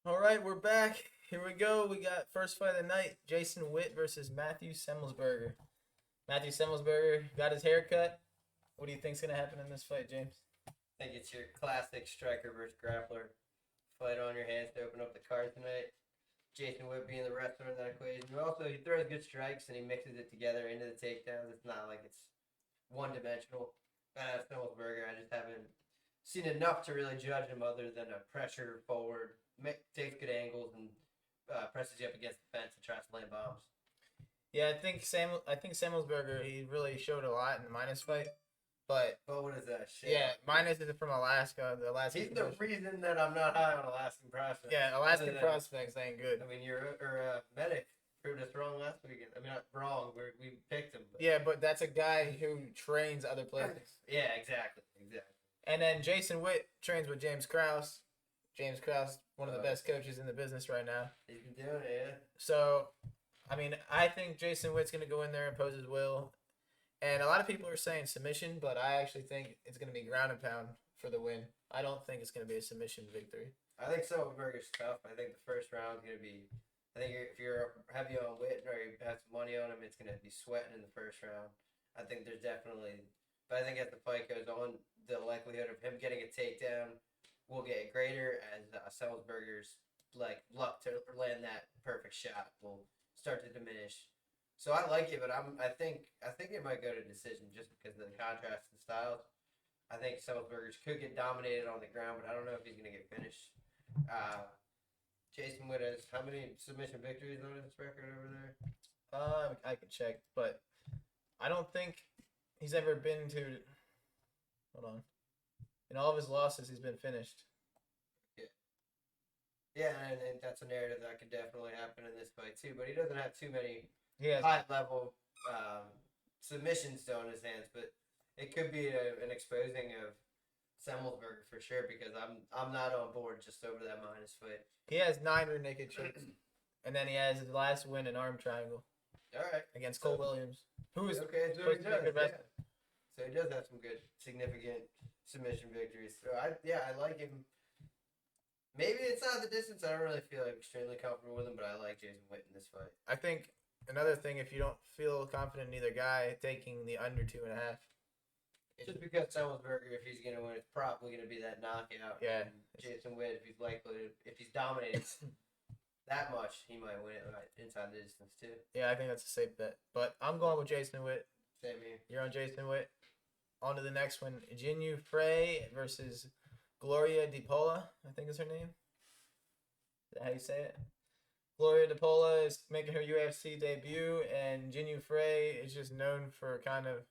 All right, we're back. Here we go. We got first fight of the night: Jason Witt versus Matthew Semelsberger. Matthew Semelsberger got his hair cut. What do you think's gonna happen in this fight, James? I think it's your classic striker versus grappler fight on your hands to open up the card tonight. Jason Witt being the wrestler in that equation. Also, he throws good strikes and he mixes it together into the takedowns. It's not like it's one dimensional. Semelsberger, I just haven't seen enough to really judge him other than a pressure forward, takes good angles, and presses you up against the fence and tries to land bombs. Yeah, I think Semelsberger, he really showed a lot in the minus fight. But what is that shit? Yeah, minus is from Alaska. The Alaska. He's the reason that I'm not high on Alaskan prospects. Yeah, Alaskan prospects ain't good. I mean, your medic proved us wrong last weekend. I mean, not wrong. We picked him. But... Yeah, but that's a guy who trains other places. Yeah, exactly. And then Jason Witt trains with James Krause. James Krause, one of the best coaches in the business right now. He's been doing it, yeah. So, I mean, I think Jason Witt's going to go in there and impose his will. And a lot of people are saying submission, but I actually think it's going to be ground and pound for the win. I don't think it's going to be a submission victory. I think Semelsberger's tough. I think the first round is going to be... I think if you're heavy on Witt or you have some money on him, it's going to be sweating in the first round. I think there's definitely... But I think as the fight goes on, the likelihood of him getting a takedown will get greater as Semelsberger's luck to land that perfect shot will start to diminish. So I like it, but I think it might go to decision just because of the contrast in styles. I think Semelsberger could get dominated on the ground, but I don't know if he's going to get finished. Jason Witt has how many submission victories on his record over there? I could check, but I don't think he's ever been to. Hold on. In all of his losses, he's been finished. Yeah, and that's a narrative that could definitely happen in this fight too. But he doesn't have too many high-level submissions still in his hands. But it could be an exposing of Semelsberger for sure because I'm not on board just over that minus fight. He has 9 rear naked chokes, and then he has his last win in arm triangle. All right, against Cole Williams, who is okay. So he does. Yeah. So he does have some good, significant submission victories. So I like him. Maybe it's not the distance. I don't really feel extremely comfortable with him, but I like Jason Witt in this fight. I think another thing, if you don't feel confident in either guy, taking the under 2.5. Just because Semelsberger, if he's gonna win, it's probably gonna be that knockout. Yeah. And Jason Witt, if he's dominated that much, he might win it inside the distance too. Yeah, I think that's a safe bet. But I'm going with Jason Witt. Same here. You're on Jason Witt. On to the next one. Ginyu Frey versus Gloria Dipola, I think is her name. Is that how you say it? Gloria Dipola is making her UFC debut, and Ginyu Frey is just known for kind of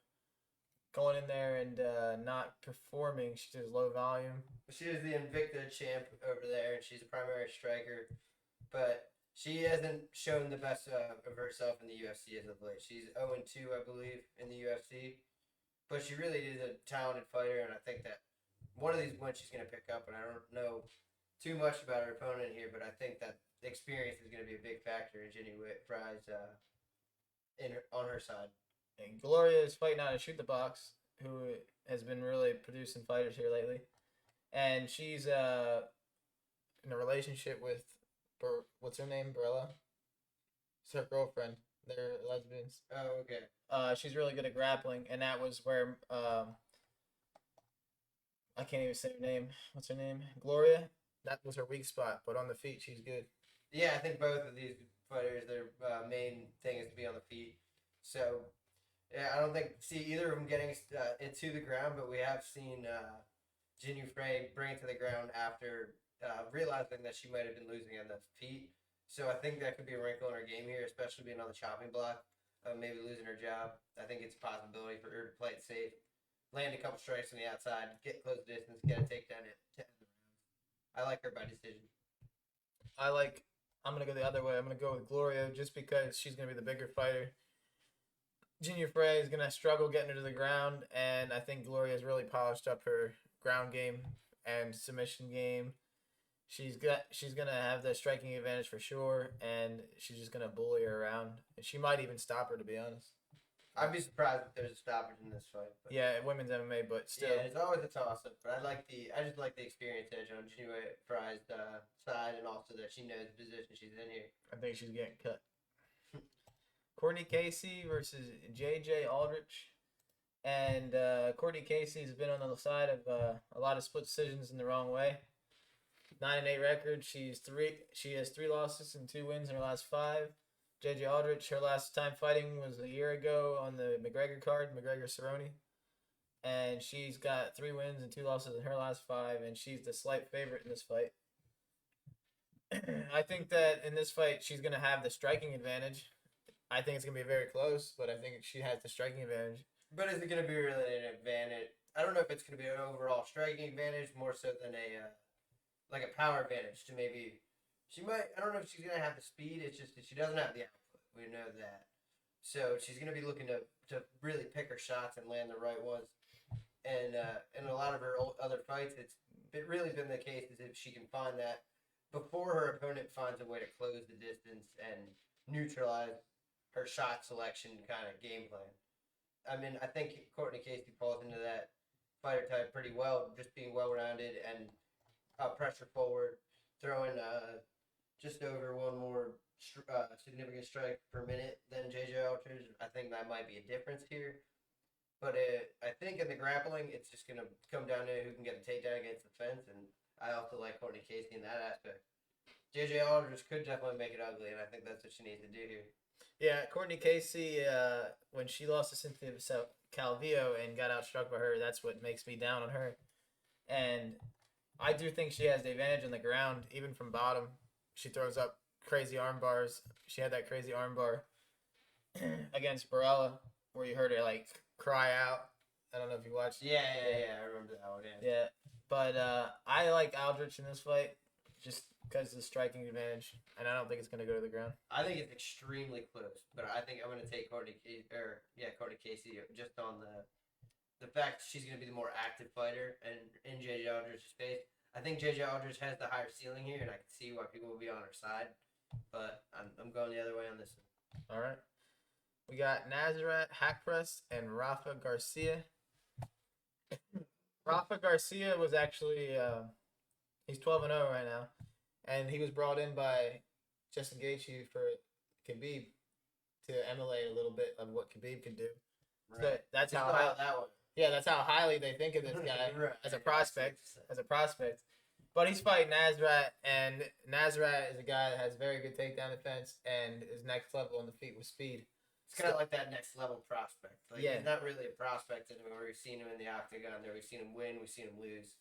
going in there and not performing. She's just low volume. She is the Invicta champ over there, and she's a primary striker. But she hasn't shown the best of herself in the UFC as of late. She's 0-2, I believe, in the UFC. But she really is a talented fighter, and I think that one of these wins she's going to pick up. And I don't know too much about her opponent here, but I think that the experience is going to be a big factor in Ginyu Frey's on her side. And Gloria is fighting out of Shoot the Box, who has been really producing fighters here lately. And she's in a relationship with, what's her name, Barella? It's her girlfriend. They're lesbians. Oh, okay. She's really good at grappling, and that was where, I can't even say her name. What's her name? Gloria? That was her weak spot, but on the feet, she's good. Yeah, I think both of these fighters, their main thing is to be on the feet. So, yeah, I don't see either of them getting into the ground, but we have seen Ginyu Frey bring it to the ground after realizing that she might have been losing on the feet. So I think that could be a wrinkle in her game here, especially being on the chopping block, maybe losing her job. I think it's a possibility for her to play it safe, land a couple strikes on the outside, get close distance, get a takedown at 10 rounds. I like her by decision. I'm going to go the other way. I'm going to go with Gloria just because she's going to be the bigger fighter. Ginyu Frey is going to struggle getting her to the ground, and I think Gloria's really polished up her ground game and submission game. She's going to have the striking advantage for sure, and she's just going to bully her around. And she might even stop her, to be honest. I'd be surprised if there's a stoppage in this fight. But Yeah, women's MMA, but still. yeah, it's always a toss-up. But I just like the experience edge on Ginyu Frey's side, and also that she knows the position she's in here. I think she's getting cut. Courtney Casey versus JJ Aldridge. And Courtney Casey has been on the side of a lot of split decisions in the wrong way. 9-8 record. She has 3 losses and 2 wins in her last 5. JJ Aldridge, her last time fighting was a year ago on the McGregor card, McGregor-Cerrone. And she's got 3 wins and 2 losses in her last 5, and she's the slight favorite in this fight. I think that in this fight, she's going to have the striking advantage. I think it's going to be very close, but I think she has the striking advantage. But is it going to be really an advantage? I don't know if it's going to be an overall striking advantage more so than a power advantage to maybe. She might. I don't know if she's going to have the speed. It's just that she doesn't have the output. We know that. So she's going to be looking to really pick her shots and land the right ones. And in a lot of her other fights, it's really been the case is if she can find that before her opponent finds a way to close the distance and neutralize her shot selection kind of game plan. I mean, I think Courtney Casey falls into that fighter type pretty well, just being well-rounded and pressure forward, throwing just over one more significant strike per minute than JJ Aldridge. I think that might be a difference here. But I think in the grappling, it's just going to come down to who can get the takedown against the fence, and I also like Courtney Casey in that aspect. JJ Aldridge could definitely make it ugly, and I think that's what she needs to do here. Yeah, Courtney Casey, when she lost to Cynthia Calvillo and got outstruck by her, that's what makes me down on her. And I do think she has the advantage on the ground, even from bottom. She throws up crazy arm bars. She had that crazy arm bar against Barella, where you heard her, like, cry out. I don't know if you watched it. Yeah, I remember that one, Yeah, but I like Aldrich in this fight, just because of the striking advantage, and I don't think it's going to go to the ground. I think it's extremely close, but I think I'm going to take Courtney Casey just on the fact she's going to be the more active fighter and in JJ Aldridge's space. I think JJ Aldridge has the higher ceiling here, and I can see why people will be on her side, but I'm going the other way on this one. All right. We got Nazareth Hackpress and Rafa Garcia. Rafa Garcia was actually he's 12-0 right now, and he was brought in by Justin Gaethje for Khabib to emulate a little bit of what Khabib can do. Right. So that's Just how about that one. Yeah, that's how highly they think of this guy Right. as a prospect. But he's fighting Nazareth, and Nazareth is a guy that has very good takedown defense and is next level on the feet with speed. It's kind of like that next level prospect. Like, Yeah. he's not really a prospect anymore. We've seen him in the octagon there. We've seen him win. We've seen him lose.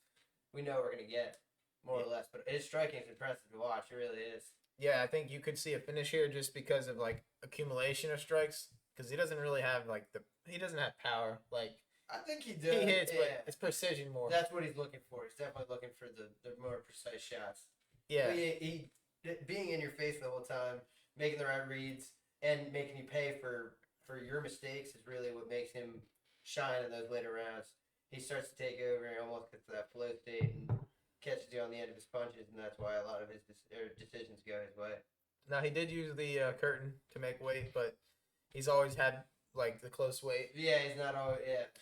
We know what we're going to get, more or less. But his striking is impressive to watch. It really is. Yeah, I think you could see a finish here just because of, like, accumulation of strikes. Because he doesn't really have, like, he doesn't have power. Like, I think he does. he hits, yeah. but it's precision more. That's what he's looking for. He's definitely looking for the more precise shots. Yeah. He being in your face the whole time, making the right reads, and making you pay for your mistakes is really what makes him shine in those later rounds. He starts to take over and almost gets to that flow state and catches you on the end of his punches, and that's why a lot of his decisions go his way. Now, he did use the curtain to make weight, but he's always had, like, the close weight. Yeah, he's not always,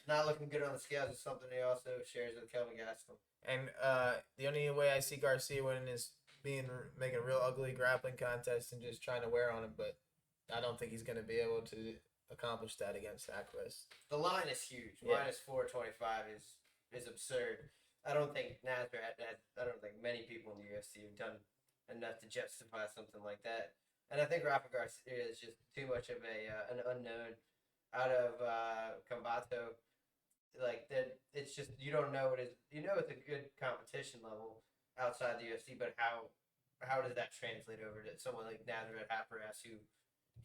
not looking good on the scales is something he also shares with Kelvin Gastelum. And the only way I see Garcia winning is making a real ugly grappling contest and just trying to wear on him, but I don't think he's going to be able to accomplish that against Acquist. The line is huge. Yeah. Minus 425 is absurd. I don't think many people in the UFC have done enough to justify something like that. And I think Rafa Garcia is just too much of an unknown out of Combato. Like that, it's just you don't know it is. You know it's a good competition level outside the UFC, but how does that translate over to someone like Nazareth Hackpress who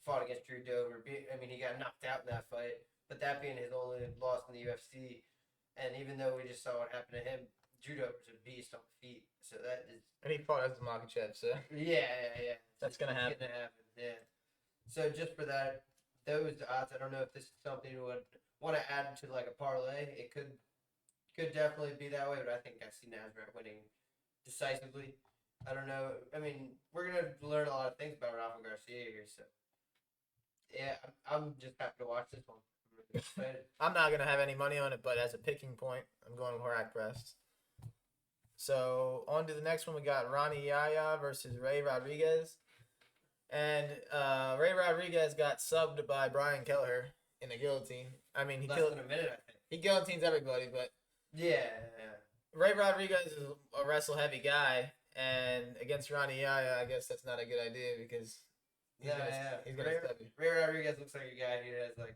fought against Drew Dober? He got knocked out in that fight, but that being his only loss in the UFC, and even though we just saw what happened to him, Drew Dober's a beast on the feet. So that is. And he fought as Makachev, so. Yeah. That's going to happen. It's gonna happen, yeah. So just for that, those odds, I don't know if this is something you would want to add to like a parlay. It could definitely be that way, but I think I see Nazareth winning decisively. I don't know. We're going to learn a lot of things about Rafa Garcia here, so. Yeah, I'm just happy to watch this one. excited. I'm not gonna have any money on it, but as a picking point, I'm going with rack press. So on to the next one. We got Ronnie Yaya versus Ray Rodriguez, and Ray Rodriguez got subbed by Brian Kelleher in a guillotine. I mean, Less than a minute, I think. he guillotines everybody, but Yeah. Ray Rodriguez is a wrestle heavy guy, and against Ronnie Yaya, I guess that's not a good idea because he's gonna stab you. Ray Rodriguez looks like a guy who has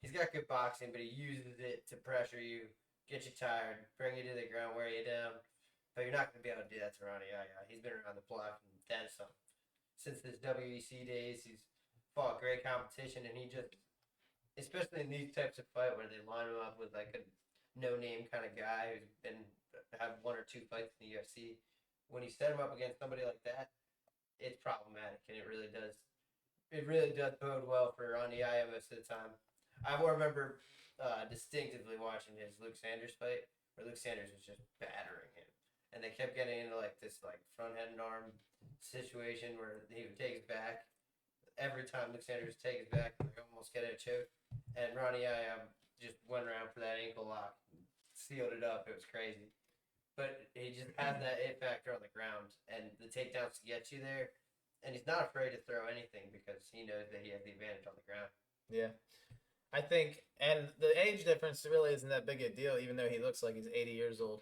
he's got good boxing, but he uses it to pressure you, get you tired, bring you to the ground, wear you down. But you're not going to be able to do that to Ronnie Yaya. He's been around the block and then some. Since his WEC days, he's fought great competition, and he just, especially in these types of fight where they line him up with like a no-name kind of guy who's had 1 or 2 fights in the UFC, when you set him up against somebody like that, it's problematic, and it really does bode well for Ronnie Yaya most of the time. I will remember distinctively watching his Luke Sanders fight, where Luke Sanders was just battering him. And they kept getting into this front head and arm situation where he would take his back. Every time Luke Sanders would take his back, he would almost get a choke. And Ronnie just went around for that ankle lock, sealed it up. It was crazy. But he just has that it factor on the ground, and the takedowns to get you there. And he's not afraid to throw anything because he knows that he has the advantage on the ground. Yeah. I think, and the age difference really isn't that big a deal, even though he looks like he's 80 years old.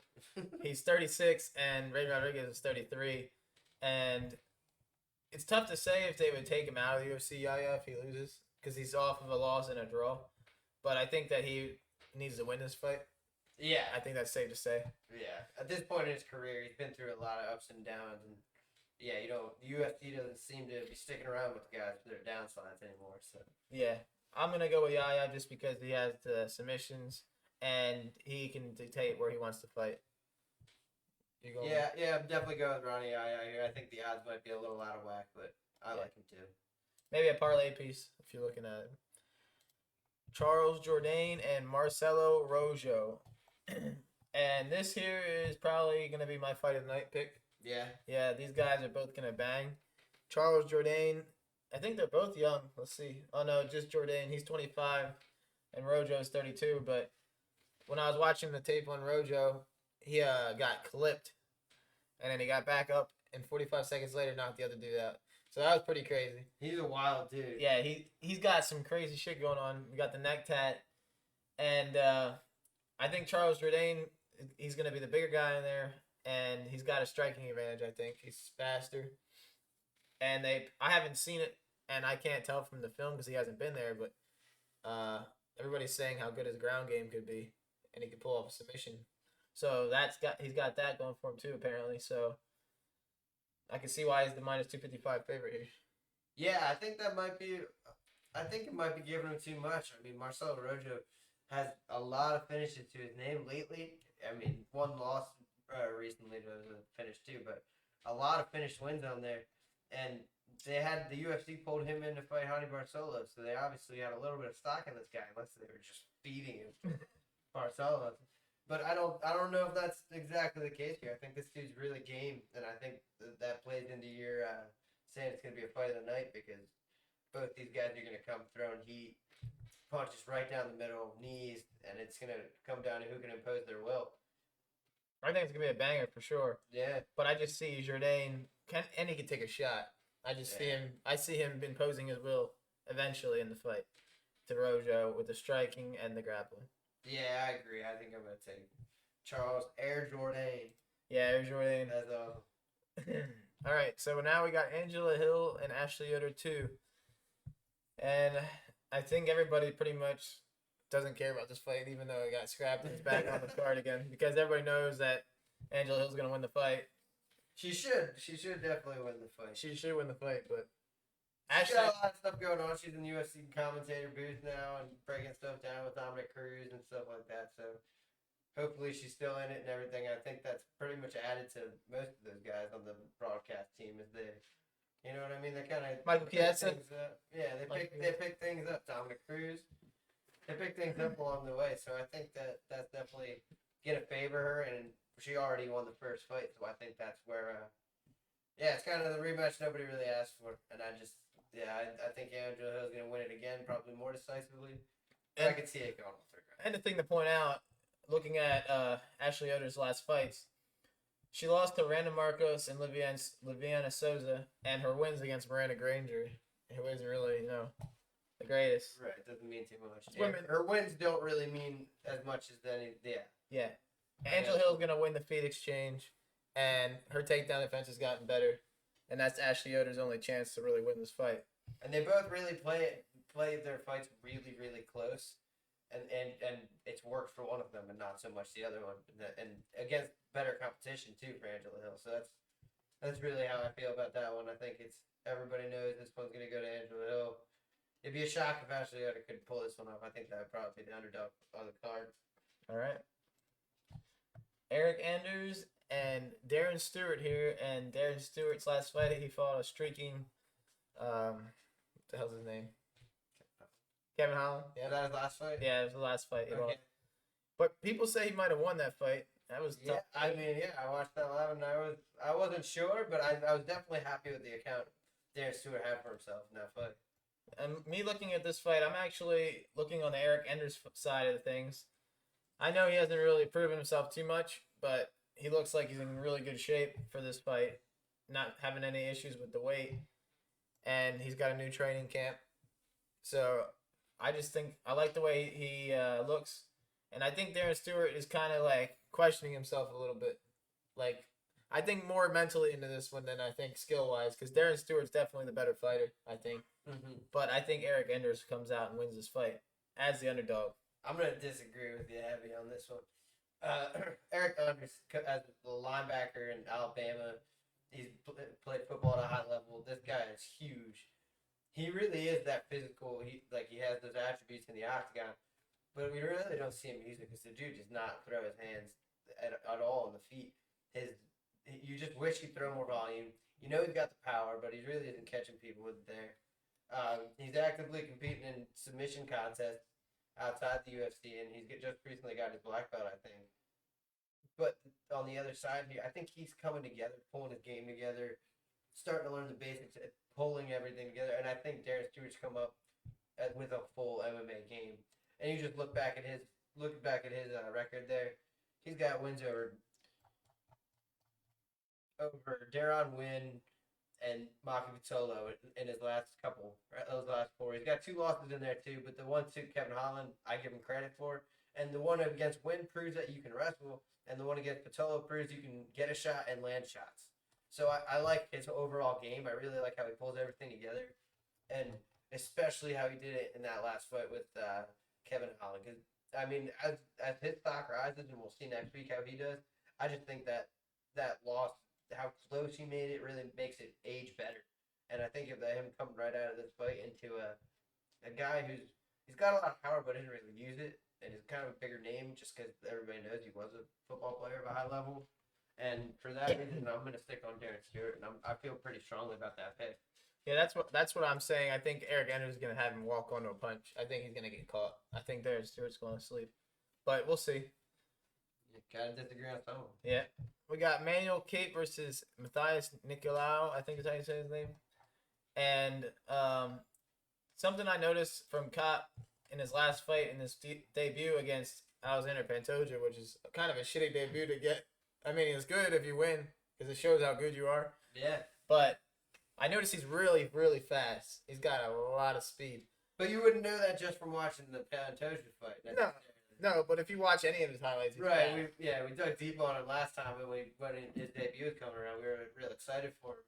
He's 36, and Ray Rodriguez is 33. And it's tough to say if they would take him out of the UFC, Yaya, if he loses, because he's off of a loss and a draw. But I think that he needs to win this fight. Yeah. I think that's safe to say. Yeah. At this point in his career, he's been through a lot of ups and downs. And, yeah, the UFC doesn't seem to be sticking around with guys for their downsides anymore. So yeah. I'm going to go with Yaya just because he has the submissions and he can dictate where he wants to fight. I'm definitely going with Ronnie Yaya here. I think the odds might be a little out of whack, but I like him too. Maybe a parlay piece if you're looking at it. Charles Jourdain and Marcelo Rojo. And this here is probably going to be my fight of the night pick. Yeah. Yeah, these guys are both going to bang. Charles Jourdain, I think they're both young. Let's see. Oh, no, just Jourdain. He's 25, and Rojo's 32. But when I was watching the tape on Rojo, he got clipped, and then he got back up, and 45 seconds later knocked the other dude out. So that was pretty crazy. He's a wild dude. Yeah, he's got some crazy shit going on. We got the neck tat, and I think Charles Jourdain, he's going to be the bigger guy in there, and he's got a striking advantage, I think. He's faster. And I haven't seen it, and I can't tell from the film because he hasn't been there, but everybody's saying how good his ground game could be, and he could pull off a submission. So he's got that going for him too, apparently. So I can see why he's the minus 255 favorite here. Yeah, I think it might be giving him too much. I mean, Marcelo Rojo has a lot of finishes to his name lately. I mean, one loss recently to the finish too, but a lot of finished wins on there. And the UFC pulled him in to fight Hani Barcelo, so they obviously had a little bit of stock in this guy, unless they were just feeding him Barcelo. But I don't know if that's exactly the case here. I think this dude's really game, and I think that plays into your saying it's going to be a fight of the night because both these guys are going to come throwing heat, punches right down the middle, knees, and it's going to come down to who can impose their will. I think it's going to be a banger for sure. Yeah. But I just see Jourdain, and he can take a shot. I see him imposing his will eventually in the fight to Rojo with the striking and the grappling. Yeah, I agree. I think I'm going to take Charles Air Jourdain. Yeah, Air Jourdain. That's all. All right, so now we got Angela Hill and Ashley Yoder too. And I think everybody pretty much doesn't care about this fight, even though it got scrapped and it's back on the card again, because everybody knows that Angela Hill's going to win the fight. She should. She should definitely win the fight. She should win the fight, but She's got a lot of stuff going on. She's in the UFC commentator booth now and breaking stuff down with Dominic Cruz and stuff like that. So hopefully she's still in it and everything. I think that's pretty much added to most of those guys on the broadcast team. Is you know what I mean? They kind of Michael Chiesa. Yeah, they pick things up. Dominic Cruz. They pick things up along the way. So I think that's definitely gonna favor her, and she already won the first fight. So I think that's where. It's kind of the rematch nobody really asked for, and I think Angela Hill's gonna win it again, probably more decisively. I could see it going to third round. And the thing to point out, looking at Ashley Yoder's last fights, she lost to Randa Marcos and Liviana Souza, and her wins against Miranda Granger, who isn't really, the greatest. Right, doesn't mean too much. Women- Her wins don't really mean as much as any. Yeah. Yeah. Angela Hill's going to win the feet exchange, and her takedown defense has gotten better, and that's Ashley Yoder's only chance to really win this fight. And they both really play their fights really, really close. And it's worked for one of them and not so much the other one, and against better competition too for Angela Hill. So that's really how I feel about that one. I think it's everybody knows this one's gonna go to Angela Hill. It'd be a shock if Ashley Yoder could pull this one off. I think that would probably be the underdog on the card. All right. Eric Anders and Darren Stewart here, and Darren Stewart's last fight he fought a streaking, what the hell's his name? Kevin Holland. Yeah, that was last fight. Yeah, it was the last fight. Okay. But people say he might have won that fight. That was tough. I watched that live and I wasn't sure, but I was definitely happy with the account Darren Stewart had for himself in that fight. And me looking at this fight, I'm actually looking on the Eric Enders side of things. I know he hasn't really proven himself too much, but he looks like he's in really good shape for this fight, not having any issues with the weight, and he's got a new training camp. So I just think I like the way he looks, and I think Darren Stewart is kind of like questioning himself a little bit. Like, I think more mentally into this one than I think skill-wise, because Darren Stewart's definitely the better fighter, I think. Mm-hmm. But I think Eric Enders comes out and wins this fight as the underdog. I'm going to disagree with you heavy on this one. Eric Enders, as the linebacker in Alabama, he's played football at a high level. This guy is huge. He really is that physical. He has those attributes in the octagon, but we really don't see him use it because the dude does not throw his hands at all on the feet. You just wish he'd throw more volume. You know he's got the power, but he really isn't catching people with it there. He's actively competing in submission contests outside the UFC, and he's just recently got his black belt, I think. But on the other side here, I think he's coming together, pulling his game together, starting to learn the basics, pulling everything together. And I think Darren Stewart's come up with a full MMA game. And you just look back at his record there. He's got wins over Deron Wynn and Maki Vitolo in his last couple, right? Those last four. He's got 2 losses in there too, but the one to Kevin Holland, I give him credit for. And the one against Wynn proves that you can wrestle, and the one against Vitolo proves you can get a shot and land shots. So I like his overall game. I really like how he pulls everything together, and especially how he did it in that last fight with Kevin Holland. Because I mean, as his stock rises, and we'll see next week how he does. I just think that loss, how close he made it, really makes it age better. And I think if him coming right out of this fight into a guy he's got a lot of power but didn't really use it, and he's kind of a bigger name just because everybody knows he was a football player of a high level. And for that reason, I'm going to stick on Darren Stewart, and I feel pretty strongly about that pick. Yeah, that's what I'm saying. I think Eric Enders is going to have him walk onto a punch. I think he's going to get caught. I think Darren Stewart's going to sleep. But we'll see. You got to disagree on some of them. Yeah. We got Manuel Cape versus Matthias Nicolau, I think is how you say his name. And something I noticed from Cop in his last fight in his debut against Alexander Pantoja, which is kind of a shitty debut to get. I mean, it's good if you win because it shows how good you are. Yeah. But I noticed he's really, really fast. He's got a lot of speed. But you wouldn't know that just from watching the Pantoja fight. No, but if you watch any of his highlights, he's right. fast. We dug deep on him last time when his debut was coming around. We were real excited for him.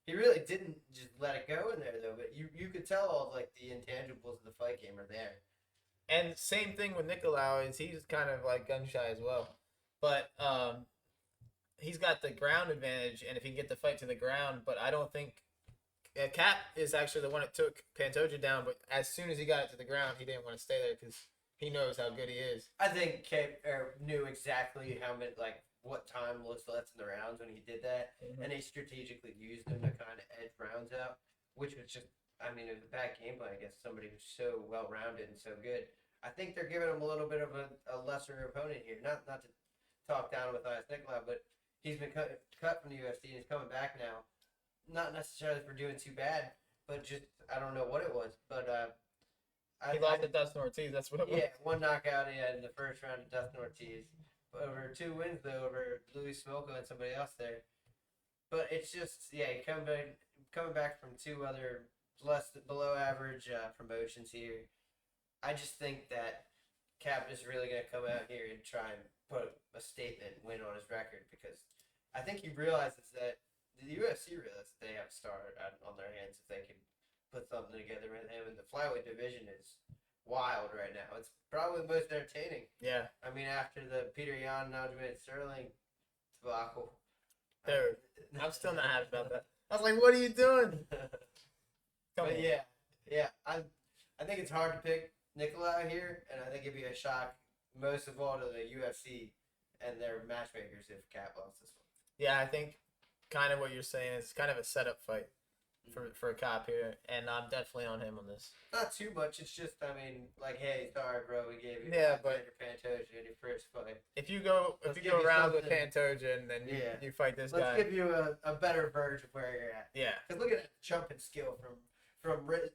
He really didn't just let it go in there though, but you could tell all like the intangibles of the fight game are there. And same thing with Nicolau is he's kind of like gun shy as well, but he's got the ground advantage, and if he can get the fight to the ground, but I don't think Cap is actually the one that took Pantoja down. But as soon as he got it to the ground, he didn't want to stay there because he knows how good he is. I think Cape knew exactly what time was left in the rounds when he did that, and he strategically used them to kind of edge rounds out, which was just, I mean, it was a bad game plan against somebody who's so well-rounded and so good. I think they're giving him a little bit of a lesser opponent here. Not to talk down with Matthias Nicolau, but he's been cut from the UFC and he's coming back now. Not necessarily for doing too bad, but just, I don't know what it was. But He lost to Dustin Ortiz. That's what it was. Yeah, one knockout he had in the first round of Dustin Ortiz. Over 2 wins though over Louis Smolka and somebody else there. But it's just he coming back from 2 other below average promotions here. I just think that Cap is really gonna come out here and try and put a statement win on his record because I think he realizes that the UFC realizes they have a star on their hands if they can put something together with him. And the flyweight division is wild right now. It's probably the most entertaining. Yeah. I mean, after the Peter Yan, Aljamain Sterling debacle. Dude, I'm still not happy about that. I was like, what are you doing? But yeah. I think it's hard to pick Nikolai here, and I think it'd be a shock, most of all, to the UFC and their matchmakers if Cap lost this one. Yeah, I think kind of what you're saying is kind of a setup fight for a cop here, and I'm definitely on him on this. Not too much. It's just, I mean, like, hey, sorry, bro, we gave you but Pantoja in your first fight. If you go around with Pantoja and then you fight this guy, let's give you a better version of where you're at. Yeah, because look at that jumping skill from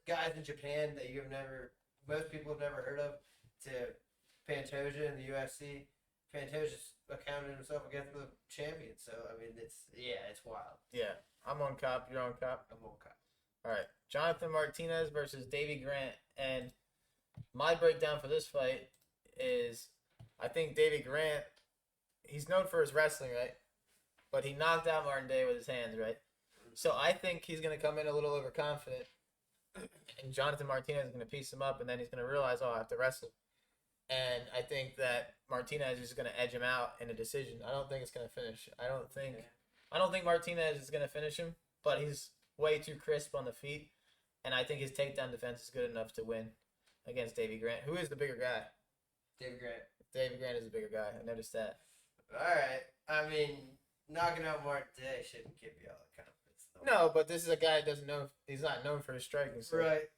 guys in Japan that most people have never heard of, to Pantoja in the UFC. Pantoja's accounted himself against the champion, so I mean, it's wild. Yeah, I'm on Cop. You're on Cop. I'm on Cop. All right, Jonathan Martinez versus Davy Grant, and my breakdown for this fight is, I think Davy Grant, he's known for his wrestling, right? But he knocked out Martin Day with his hands, right? So I think he's gonna come in a little overconfident, and Jonathan Martinez is gonna piece him up, and then he's gonna realize, oh, I have to wrestle. And I think that Martinez is going to edge him out in a decision. I don't think it's going to finish. I don't think Martinez is going to finish him, but he's way too crisp on the feet, and I think his takedown defense is good enough to win against Davy Grant. Who is the bigger guy? Davy Grant. Davy Grant is the bigger guy. I noticed that. All right. I mean, knocking out Martin Day shouldn't give you all the confidence. No, but this is a guy that he's not known for his striking. So. Right.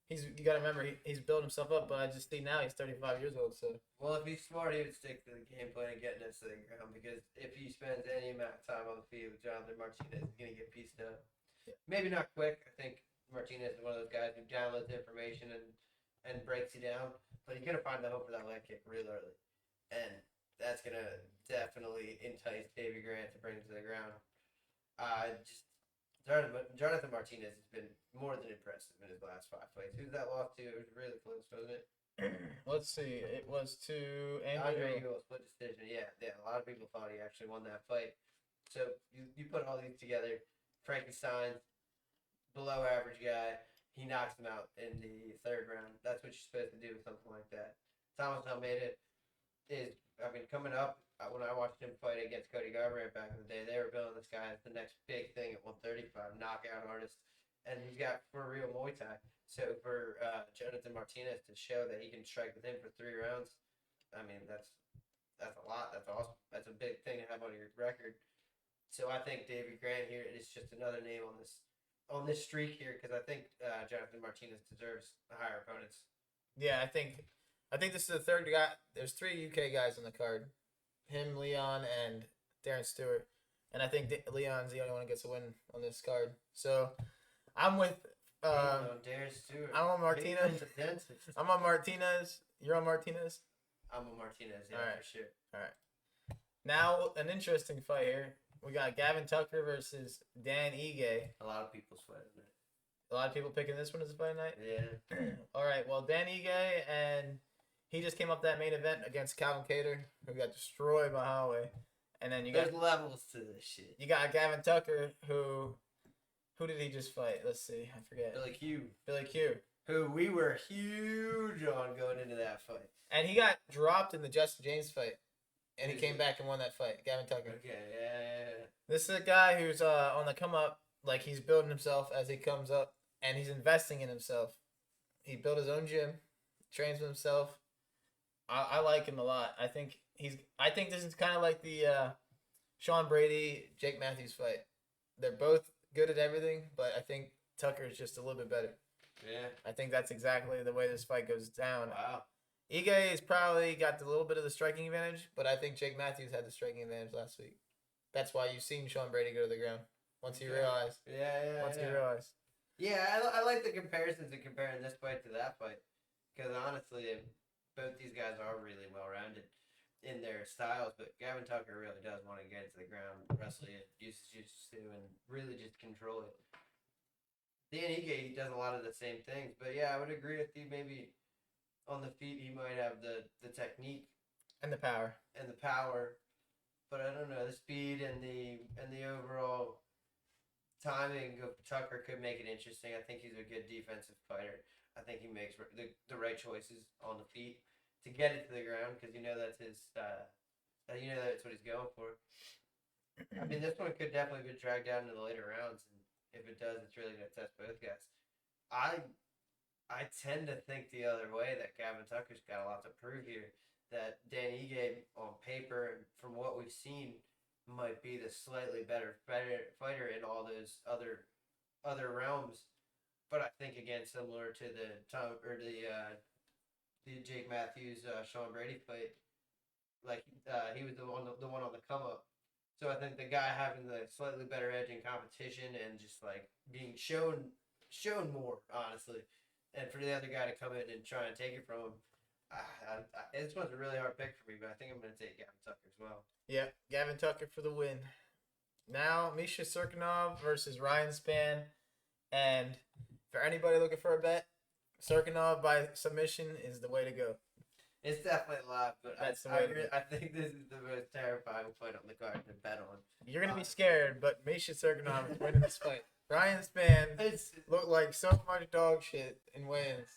You got to remember, he's built himself up, but I just see now he's 35 years old. So. Well, if he's smart, he would stick to the game plan and get us to the ground, because if he spends any amount of time on the field, Jonathan Martinez is going to get pieced up. Yeah. Maybe not quick. I think Martinez is one of those guys who downloads information and breaks you down, but he's going to find the hope for that leg kick real early. And that's going to definitely entice Davy Grant to bring him to the ground. Jonathan Martinez has been more than impressive in his last 5 fights. Who's that lost to? It was really close, wasn't it? Let's see. It was to Andre Ewell, split decision. Yeah. A lot of people thought he actually won that fight. So you put all these together. Frankenstein, below average guy. He knocks him out in the 3rd round. That's what you're supposed to do with something like that. Thomas Almeida is, coming up. When I watched him fight against Cody Garbrandt back in the day, they were billing this guy as the next big thing at 135, knockout artist, and he's got for real Muay Thai. So for Jonathan Martinez to show that he can strike with him for 3 rounds, I mean that's a lot. That's awesome. That's a big thing to have on your record. So I think Davy Grant here is just another name on this streak here, because I think Jonathan Martinez deserves higher opponents. Yeah, I think this is the 3rd guy. There's 3 UK guys on the card. Him, Leon, and Darren Stewart. And I think Leon's the only one who gets a win on this card. So I'm with Darren Stewart. I'm on Martinez. I'm on Martinez. You're on Martinez? I'm on Martinez, yeah, right. For sure. All right. Now, an interesting fight here. We got Gavin Tucker versus Dan Ige. A lot of people sweating it. A lot of people picking this one as a fight night? Yeah. All right, well, Dan Ige, and he just came up that main event against Calvin Kattar, who got destroyed by Holloway. And then There's levels to this shit. You got Gavin Tucker, who did he just fight? Let's see, I forget. Billy Q. Who we were huge on going into that fight. And he got dropped in the Justin James fight. And he came back and won that fight, Gavin Tucker. Okay, yeah. This is a guy who's on the come up, like he's building himself as he comes up, and he's investing in himself. He built his own gym, trains with himself. I like him a lot. I think this is kind of like the Sean Brady, Jake Matthews fight. They're both good at everything, but I think Tucker is just a little bit better. Yeah. I think that's exactly the way this fight goes down. Wow. Ige has probably got a little bit of the striking advantage, but I think Jake Matthews had the striking advantage last week. That's why you've seen Sean Brady go to the ground. Once he realized. Yeah. Once he realized. Yeah, I like the comparisons and comparing this fight to that fight. Because honestly, both these guys are really well rounded in their styles, but Gavin Tucker really does want to get it to the ground, wrestle it, use his jiu-jitsu, and really just control it. Dan Ige does a lot of the same things, but yeah, I would agree with you. Maybe on the feet, he might have the technique And the power. but I don't know, the speed and the overall timing of Tucker could make it interesting. I think he's a good defensive fighter. I think he makes the right choices on the feet to get it to the ground because that's his. That's what he's going for. I mean, this one could definitely be dragged down into the later rounds, and if it does, it's really going to test both guys. I tend to think the other way that Gavin Tucker's got a lot to prove here. That Dan Ige, on paper and from what we've seen, might be the slightly better fighter in all those other realms. But I think again, similar to the Jake Matthews Sean Brady fight, like he was the one on the come up. So I think the guy having the slightly better edge in competition and just like being shown more honestly, and for the other guy to come in and try and take it from him. This one's a really hard pick for me, but I think I'm going to take Gavin Tucker as well. Yeah, Gavin Tucker for the win. Now, Misha Sirkanov versus Ryan Spann. And for anybody looking for a bet, Sirkanov by submission is the way to go. It's definitely live, but That's I think this is the most terrifying fight on the card to bet on. You're going to be scared, but Misha Sirkanov is winning this fight. Ryan Spann looked like so much dog shit and wins.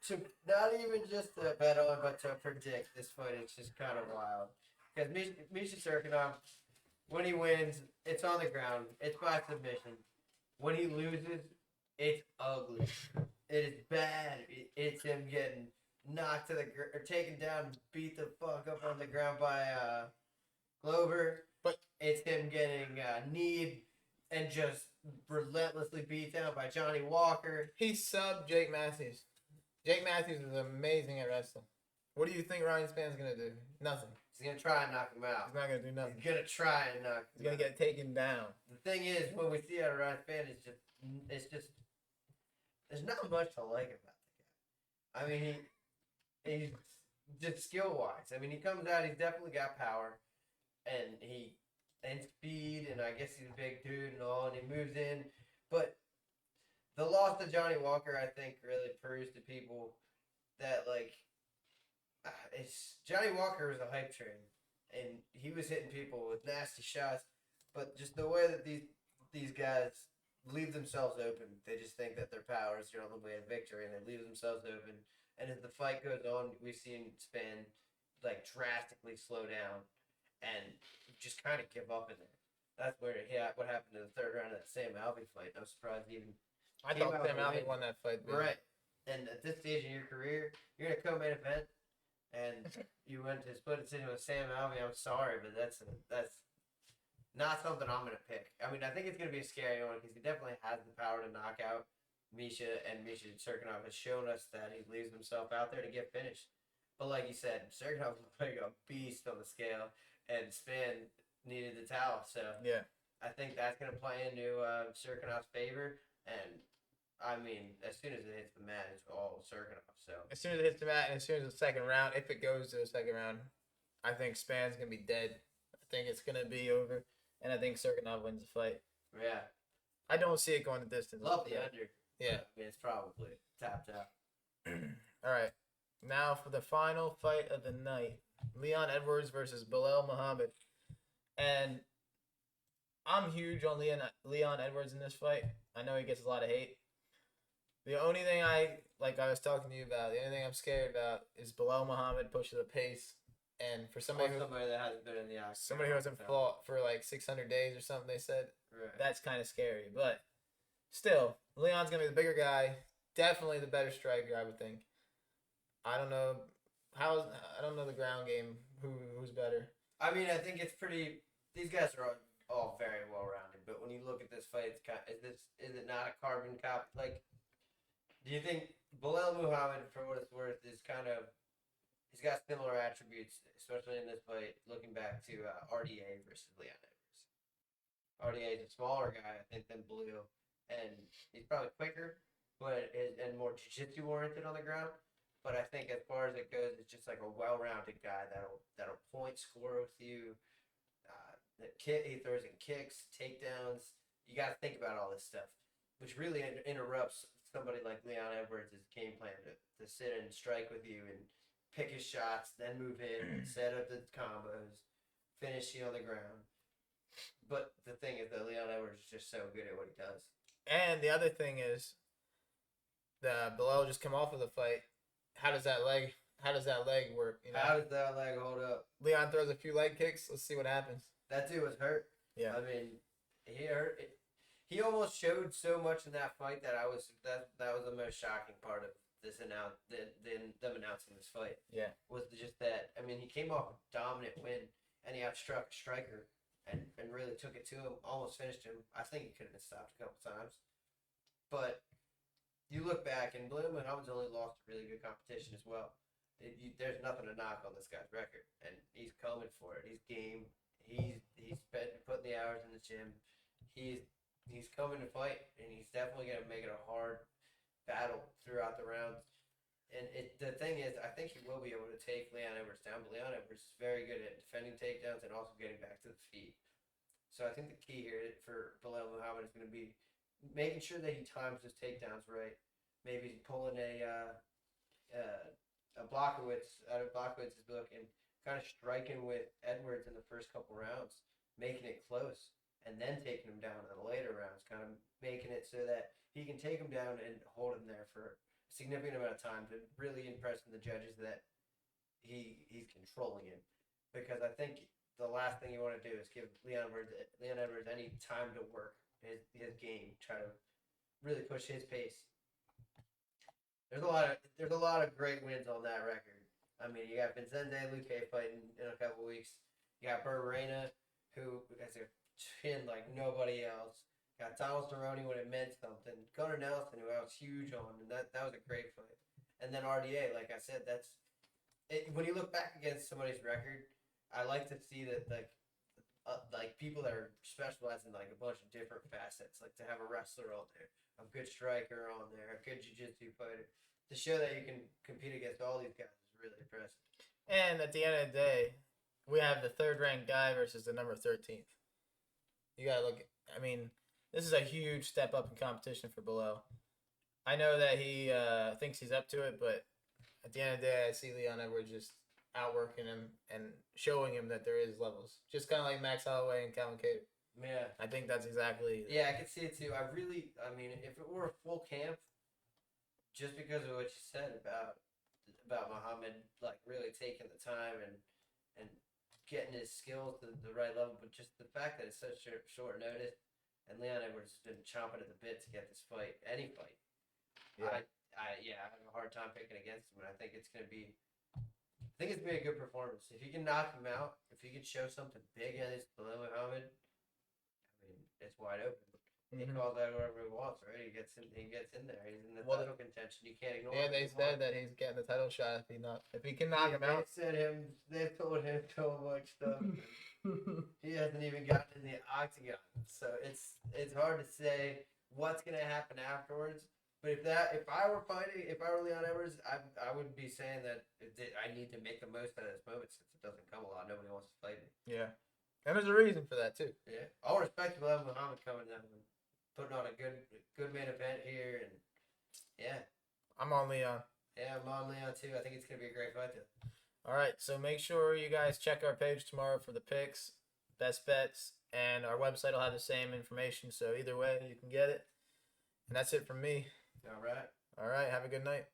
To not even just to bet on, but to predict this fight, it's just kind of wild. Because Misha Sirkanov, when he wins, it's on the ground. It's by submission. When he loses, it's ugly. It is bad. It's him getting knocked to the or taken down, beat the fuck up on the ground by Glover. But it's him getting kneed and just relentlessly beat down by Johnny Walker. He subbed Jake Matthews. Jake Matthews is amazing at wrestling. What do you think Ryan Spann's going to do? Nothing. He's going to try and knock him out. He's not going to do nothing. He's going to try and knock him out. He's going to get taken down. The thing is, when we see out of Ryan Spann, it's just, there's not much to like about the guy. I mean, he's just skill-wise. I mean, he comes out, he's definitely got power, and speed, and I guess he's a big dude and all, and he moves in, but the loss to Johnny Walker, I think, really proves to people that, like, Johnny Walker was a hype train, and he was hitting people with nasty shots, but just the way that these guys leave themselves open, they just think that their powers are on the way to victory, and they leave themselves open, and as the fight goes on, we've seen Spann, like, drastically slow down, and just kind of give up in there. That's where what happened in the third round of that Sam Alvey fight. I'm surprised he even I thought Sam Alvey won that fight. Man. Right. And at this stage in your career, you're in a co-main event, and you went to split decision with Sam Alvey. I'm sorry, but that's not something I'm going to pick. I mean, I think it's going to be a scary one because he definitely has the power to knock out Misha, and Misha Sirkanov has shown us that he leaves himself out there to get finished. But like you said, Sirkanov looked like a beast on the scale, and Spann needed the towel. So yeah, I think that's going to play into Sirkanov's favor, and I mean, as soon as it hits the mat, it's all Sirkanov. So as soon as it hits the mat, and as soon as the second round, if it goes to the second round, I think Spann's gonna be dead. I think it's gonna be over, and I think Sirkanov wins the fight. Yeah, I don't see it going the distance. Love the under. Yeah, I mean, it's probably tapped out. All right, now for the final fight of the night: Leon Edwards versus Belal Muhammad, and I'm huge on Leon Edwards in this fight. I know he gets a lot of hate. The only thing I was talking to you about, the only thing I'm scared about is Belal Muhammad pushes the pace. And for somebody that hasn't been in the octagon. Somebody who hasn't fought for like 600 days or something, they said. Right. That's kind of scary. But still, Leon's going to be the bigger guy. Definitely the better striker, I would think. I don't know. I don't know the ground game. Who's better? I mean, I think it's pretty. These guys are all very well rounded. But when you look at this fight, it's kind of, is it not a carbon copy? Like, do you think Belal Muhammad, for what it's worth, is kind of, he's got similar attributes, especially in this fight, looking back to RDA versus Leon Edwards. RDA is a smaller guy, I think, than Belal, and he's probably quicker, and more jiu-jitsu oriented on the ground. But I think as far as it goes, it's just like a well-rounded guy that'll point score with you. He throws in kicks, takedowns. You got to think about all this stuff, which really interrupts somebody like Leon Edwards' game plan to sit and strike with you and pick his shots, then move in, set up the combos, finish you on the ground. But the thing is that Leon Edwards is just so good at what he does. And the other thing is, the Bilal just come off of the fight. How does that leg work? You know? How does that leg hold up? Leon throws a few leg kicks. Let's see what happens. That dude was hurt. Yeah. I mean, he hurt. He almost showed so much in that fight that that was the most shocking part of this them announcing this fight. Yeah. Was just that. I mean, he came off a dominant win and he outstruck a striker and really took it to him, almost finished him. I think he could have been stopped a couple times. But you look back, and Bilal Muhammad's only lost to really good competition as well. There's nothing to knock on this guy's record, and he's coming for it. He's game. He's putting the hours in the gym. He's coming to fight, and he's definitely going to make it a hard battle throughout the rounds. And the thing is, I think he will be able to take Leon Edwards down, but Leon Edwards is very good at defending takedowns and also getting back to the feet. So I think the key here for Bilal Muhammad is going to be making sure that he times his takedowns right. Maybe pulling a Blockowitz out of Blockowitz's book and kind of striking with Edwards in the first couple rounds, making it close, and then taking him down in the later rounds, kind of making it so that he can take him down and hold him there for a significant amount of time to really impress the judges that he's controlling him. Because I think the last thing you want to do is give Leon Edwards any time to work his game, try to really push his pace. There's a lot of great wins on that record. I mean, you got Vincente Luque fighting in a couple weeks. You got Barberena, who has a chin like nobody else. Got Thomas Cerrone when it meant something. Gunnar Nelson, who I was huge on, and that was a great fight. And then RDA, like I said, that's it. When you look back against somebody's record, I like to see that like people that are specialized in like a bunch of different facets, like to have a wrestler on there, a good striker on there, a good jiu-jitsu fighter, to show that you can compete against all these guys is really impressive. And at the end of the day, we have the third-ranked guy versus the number 13th. You gotta look. I mean, this is a huge step up in competition for Bilal. I know that he thinks he's up to it, but at the end of the day, I see Leon Edwards just outworking him and showing him that there is levels. Just kind of like Max Holloway and Calvin Kattar. Yeah. I think that's exactly. Yeah, I can see it too. I mean, if it were a full camp, just because of what you said about Muhammad, like really taking the time and getting his skills to the right level, but just the fact that it's such short notice, and Leon Edwards has been chomping at the bit to get this fight, any fight. Yeah. I have a hard time picking against him, and I think it's gonna be a good performance. If he can knock him out, if he can show something big against Bilal Muhammad, I mean, it's wide open. He calls that whatever he wants, right? He gets in there. He's in the title contention. You can't ignore. Yeah, they said that he's getting the title shot if he can knock him out. They've told him so much stuff. He hasn't even gotten in the octagon, so it's hard to say what's gonna happen afterwards. But if I were Leon Edwards, I would be saying that I need to make the most out of this moment since it doesn't come a lot. Nobody wants to fight me. Yeah, and there's a reason for that too. Yeah, all respect to Bilal Muhammad coming down and putting on a good main event here, and yeah, I'm on Leon. Yeah, I'm on Leon too. I think it's gonna be a great fight too. All right, so make sure you guys check our page tomorrow for the picks, best bets, and our website will have the same information. So either way, you can get it. And that's it from me. All right. All right. Have a good night.